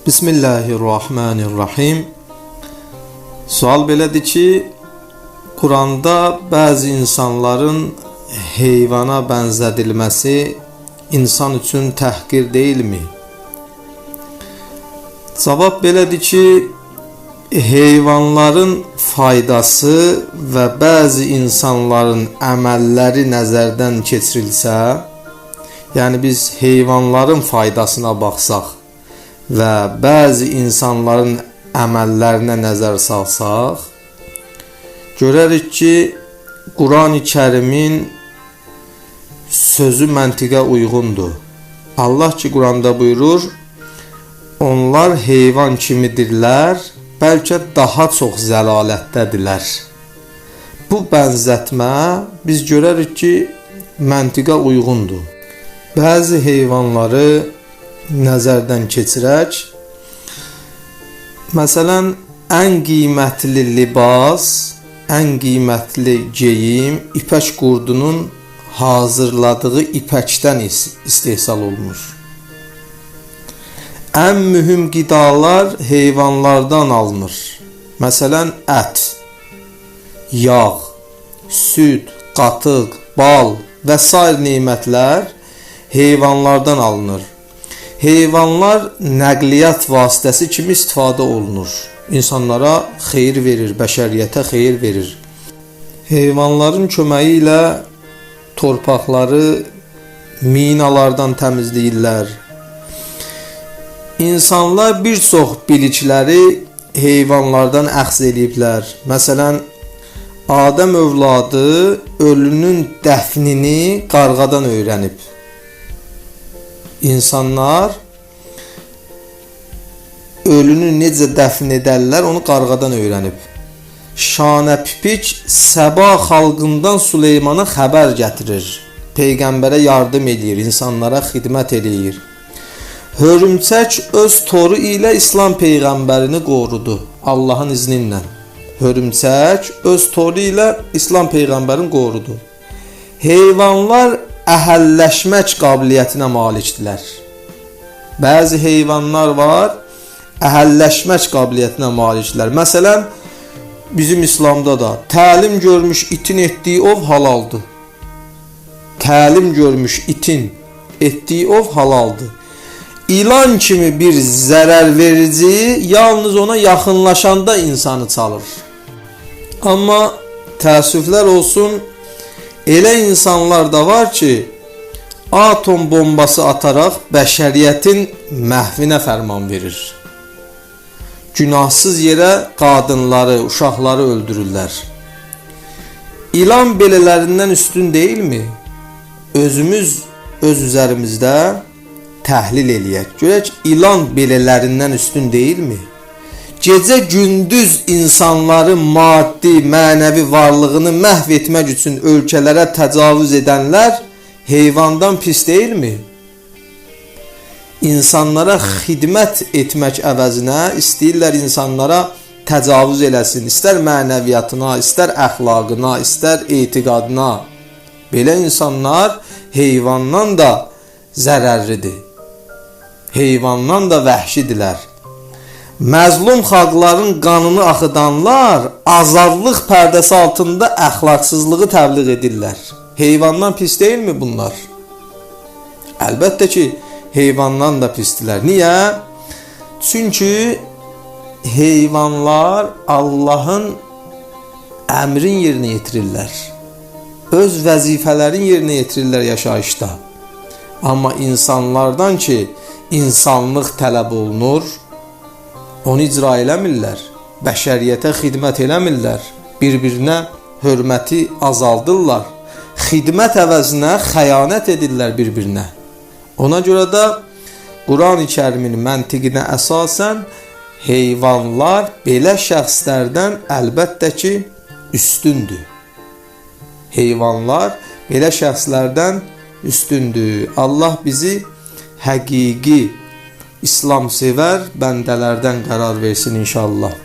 Bismillahirrahmanirrahim. Sual belədir ki, Quranda bəzi insanların heyvana bənzədilməsi insan üçün təhqir deyilmi? Cavab belədir ki, heyvanların faydası və bəzi insanların əməlləri nəzərdən keçirilsə, yəni biz heyvanların faydasına baxsaq və bəzi insanların əməllərinə nəzər salsaq, görərik ki, Quran-ı Kərimin sözü məntiqə uyğundur. Allah ki, Quranda buyurur, onlar heyvan kimidirlər, bəlkə daha çox zəlalətdədirlər. Bu bənzətmə biz görərik ki, məntiqə uyğundur. Bəzi heyvanları nəzərdən keçirək. Məsələn, ən qiymətli libas, ən qiymətli geyim ipək qurdunun hazırladığı ipəkdən istehsal olunur. Ən mühüm qidalar heyvanlardan alınır. Məsələn, ət, yağ, süd, qatıq, bal və sair nemətlər heyvanlardan alınır. Heyvanlar nəqliyyat vasitəsi kimi istifadə olunur. İnsanlara xeyir verir, bəşəriyyətə xeyir verir. Heyvanların köməyi ilə torpaqları minalardan təmizləyirlər. İnsanlar bir çox bilikləri heyvanlardan əxz ediblər. Məsələn, Adəm övladı ölünün dəfnini qarğadan öyrənib. İnsanlar ölünü necə dəfn edərlər, onu qarğadan öyrənib. Şanəpipik Səba xalqından Süleymana xəbər gətirir. Peyğəmbərə yardım edir, insanlara xidmət edir. Hörümçək öz toru ilə İslam Peyğəmbərini qorudu, Allahın izni ilə. Hörümçək öz toru ilə İslam Peyğəmbərini qorudu. Heyvanlar əhəlləşmək qabiliyyətinə malikdirlər. Bəzi heyvanlar var, əhəlləşmək qabiliyyətinə malikdirlər. Məsələn, bizim İslamda da təlim görmüş itin etdiyi ov halaldır. Təlim görmüş itin etdiyi ov halaldır. İlan kimi bir zərər verici yalnız ona yaxınlaşanda insanı çalır. Amma təəssüflər olsun, elə insanlar da var ki, atom bombası ataraq bəşəriyyətin məhvinə fərman verir. Günahsız yerə qadınları, uşaqları öldürürlər. İlan belələrindən üstün deyilmi? Özümüz öz üzərimizdə təhlil eləyək. Görək, ilan belələrindən üstün deyilmi? Gecə gündüz insanların maddi, mənəvi varlığını məhv etmək üçün ölkələrə təcavüz edənlər heyvandan pis deyilmi? İnsanlara xidmət etmək əvəzinə istəyirlər insanlara təcavüz eləsin. İstər mənəviyyatına, istər əxlaqına, istər etiqadına. Belə insanlar heyvandan da zərərlidir. Heyvandan da vəhşidirlər. Məzlum xalqların qanını axıdanlar azadlıq pərdəsi altında əxlaqsızlığı təbliğ edirlər. Heyvandan pis deyilmi bunlar? Əlbəttə ki, heyvandan da pisdirlər. Niyə? Çünki heyvanlar Allahın əmrin yerinə yetirirlər. Öz vəzifələrin yerinə yetirirlər yaşayışda. Amma insanlardan ki, insanlıq tələb olunur, onu icra eləmirlər, bəşəriyyətə xidmət eləmirlər, bir-birinə hörməti azaldırlar, xidmət əvəzinə xəyanət edirlər bir-birinə. Ona görə də Quran-ı Kərimin məntiqinə əsasən heyvanlar belə şəxslərdən əlbəttə ki, üstündür. Heyvanlar belə şəxslərdən üstündür. Allah bizi həqiqi İslam sevər bəndələrdən qərar versin inşallah.